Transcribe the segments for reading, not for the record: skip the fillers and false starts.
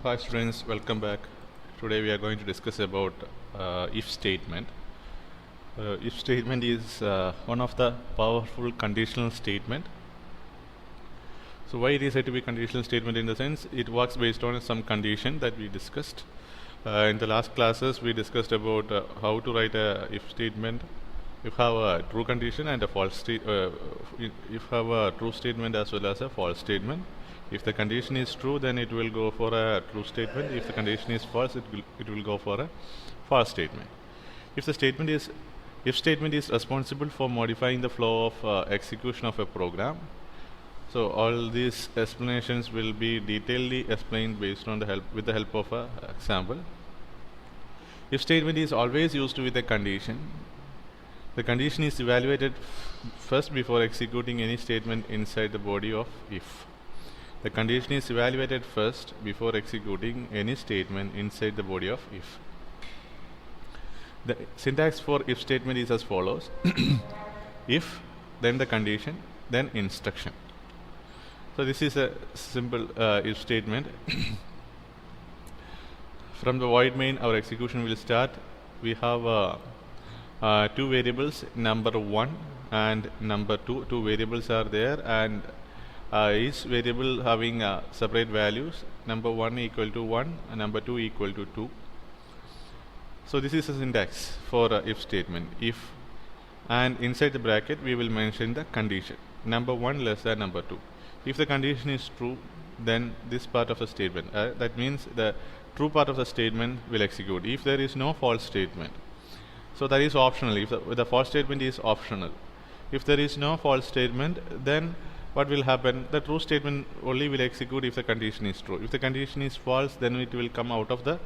Hi students, welcome back. Today we are going to discuss about if statement. If statement is one of the powerful conditional statement. So why it is said to be conditional statement? In the sense it works based on some condition that we discussed. In the last classes we discussed about how to write a if statement. If have a true condition and a false if have a true statement as well as a false statement. If the condition is true, then it will go for a true statement. If the condition is false, it will go for a false statement. If the statement is if statement is responsible for modifying the flow of execution of a program. So all these explanations will be detailedly explained based on with the help of a example. If statement is always used with a condition. The condition is evaluated first before executing any statement inside the body of if. The condition is evaluated first before executing any statement inside the body of if. The syntax for if statement is as follows. If, then the condition, then instruction. So this is a simple if statement. From the void main, our execution will start. We have two variables, number 1 and number 2. Two variables are there, and each variable having separate values, number 1 equal to 1 and number 2 equal to 2. So this is a syntax for if statement. If, and inside the bracket we will mention the condition, number 1 less than number 2. If the condition is true, then this part of the statement, that means the true part of the statement will execute. If there is no false statement, so that is optional. If the false statement is optional. If there is no false statement, then what will happen? The true statement only will execute if the condition is true. If the condition is false, then it will come out of the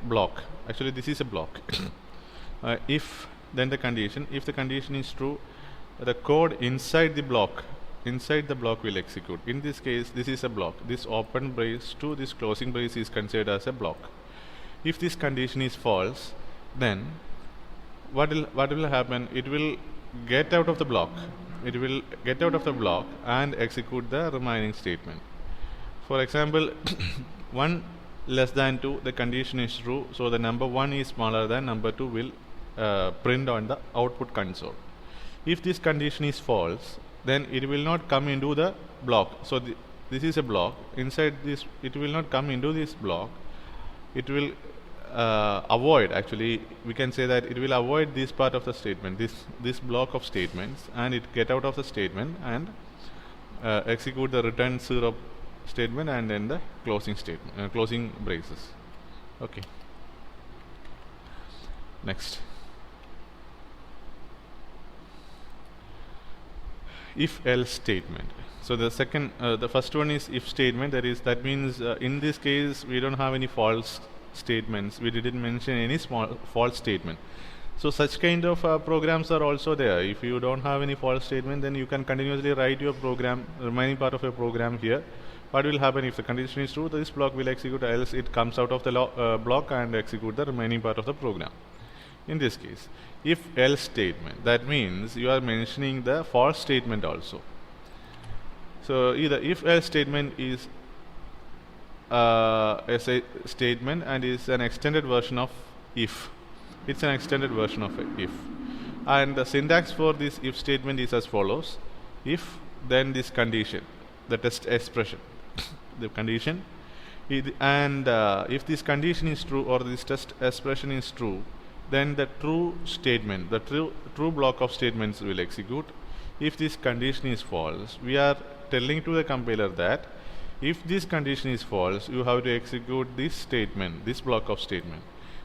block. Actually, this is a block. If, then the condition. If the condition is true, the code inside the block will execute. In this case, this is a block. This open brace to this closing brace is considered as a block. If this condition is false, then what will happen? It will get out of the block. It will get out of the block and execute the remaining statement. For example, 1 less than 2, the condition is true, so the number 1 is smaller than number 2 will print on the output console. If this condition is false, then it will not come into the block. So this is a block. Inside this, it will not come into this block. It will avoid, actually we can say that it will avoid this part of the statement, this block of statements, and it get out of the statement and execute the return 0 statement and then the closing statement, closing braces. Okay, next. If else statement. So the second, the first one is if statement. That means in this case we don't have any false statements. We didn't mention any false statement. So such kind of programs are also there. If you don't have any false statement, then you can continuously write your program, remaining part of your program here. What will happen if the condition is true? This block will execute, else it comes out of the block and execute the remaining part of the program. In this case, if else statement, that means you are mentioning the false statement also. So either if else statement is a statement and is an extended version of if. It's an extended version of if. And the syntax for this if statement is as follows. If, then this condition, the test expression, the condition, and if this condition is true or this test expression is true, then the true statement, the true block of statements will execute. If this condition is false, we are telling to the compiler that if this condition is false, you have to execute this statement, this block of statement.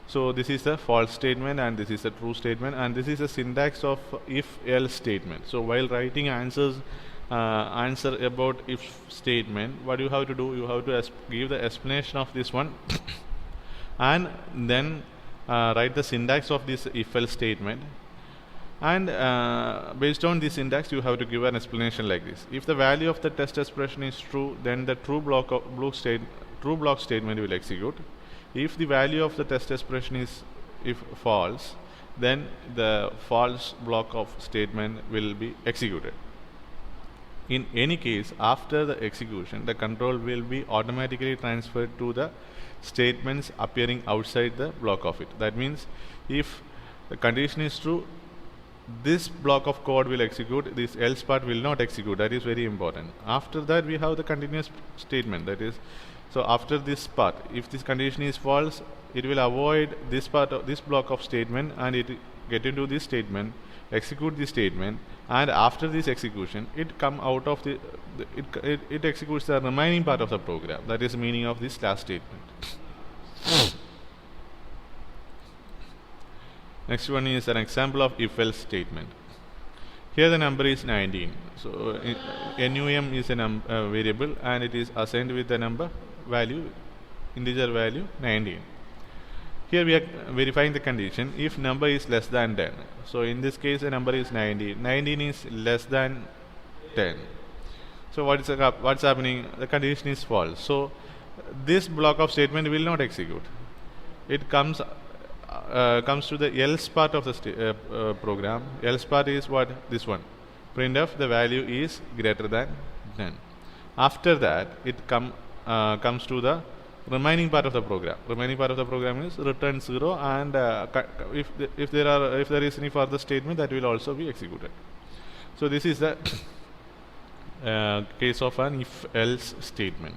So this is a false statement and this is a true statement, and this is a syntax of if else statement. So while writing answer about if statement, what you have to do, you have to give the explanation of this one and then write the syntax of this if else statement, and based on this syntax you have to give an explanation like this. If the value of the test expression is true, then the true block statement will execute. If the value of the test expression is false, then the false block of statement will be executed. In any case, after the execution, the control will be automatically transferred to the statements appearing outside the block of it. That means if the condition is true, this block of code will execute, this else part will not execute. That is very important. After that, we have the continuous statement. That is, so after this part, if this condition is false, it will avoid this part of this block of statement and it get into this statement, execute this statement, and after this execution, it come out of the it executes the remaining part of the program. That is the meaning of this last statement. Next one is an example of if-else statement. Here the number is 19. So num is a variable and it is assigned with the number value, integer value 19. Here we are verifying the condition if number is less than 10. So in this case the number is 19. 19 is less than 10. So what's happening? The condition is false. So this block of statement will not execute. It comes to the else part of the program. Else part is what? This one. Printf the value is greater than 10. After that, it comes to the remaining part of the program. Remaining part of the program is return 0, and if there is any further statement, that will also be executed. So this is the case of an if-else statement.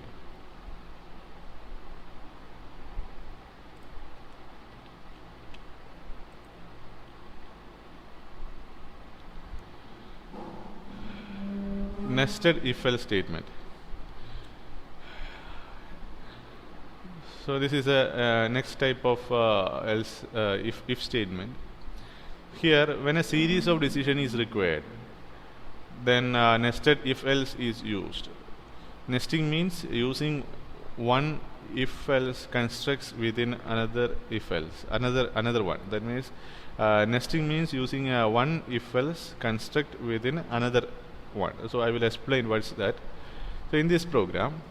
Nested if-else statement. So this is a next type of else if statement. Here, when a series of decision is required, then nested if-else is used. Nesting means using one if-else constructs within another if-else, another one. That means nesting means using one if-else construct within another one. So I will explain what's that. So in this program,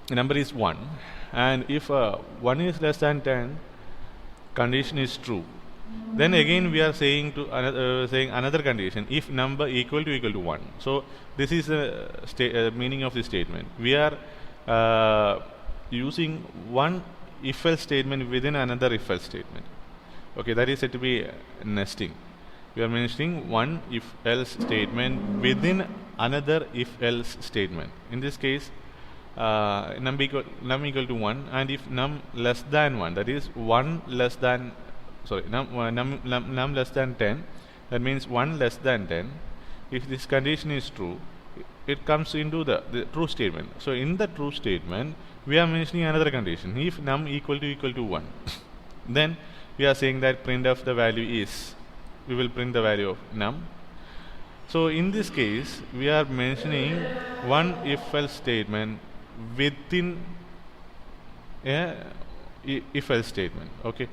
the number is 1, and if 1 is less than 10, condition is true. Then again we are saying another condition if number equal to 1. So this is the meaning of this statement. We are using one if-else statement within another if-else statement. Okay, that is said to be nesting. We are mentioning one if-else statement within another if-else statement. In this case, num equal to 1, and if num less than 1, that is num less than 10, that means 1 less than 10. If this condition is true, it comes into the true statement. So in the true statement, we are mentioning another condition. If num equal to 1, then we are saying that printf the value is. We will print the value of num. So in this case, we are mentioning one if-else statement within a if-else statement. Okay.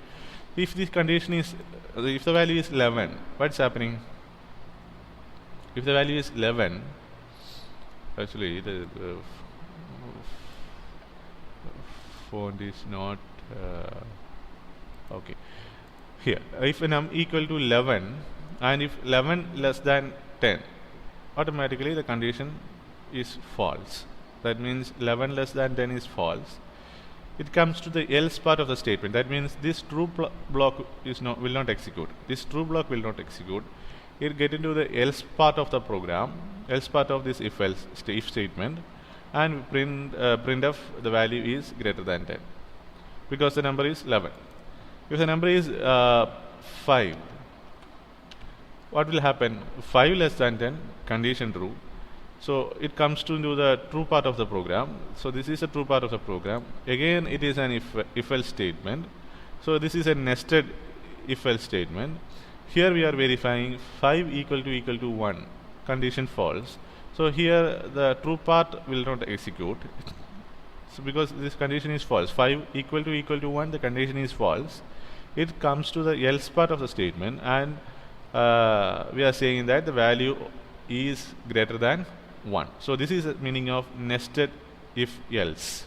If this condition is, if the value is 11, what's happening? If the value is 11, actually the font is not okay. Here, if num equal to 11 and if 11 less than 10, automatically the condition is false. That means 11 less than 10 is false. It comes to the else part of the statement. That means this true block will not execute. This true block will not execute. It get into the else part of the program, else part of this if statement, and printf the value is greater than 10 because the number is 11. If the number is 5, what will happen? 5 less than 10, condition true. So it comes to the true part of the program. So this is a true part of the program. Again, it is an if-else statement. So this is a nested if-else statement. Here we are verifying 5 equal to 1, condition false. So here the true part will not execute. So because this condition is false, 5 equal to 1, the condition is false. It comes to the else part of the statement, and we are saying that the value is greater than 1. So this is the meaning of nested if else.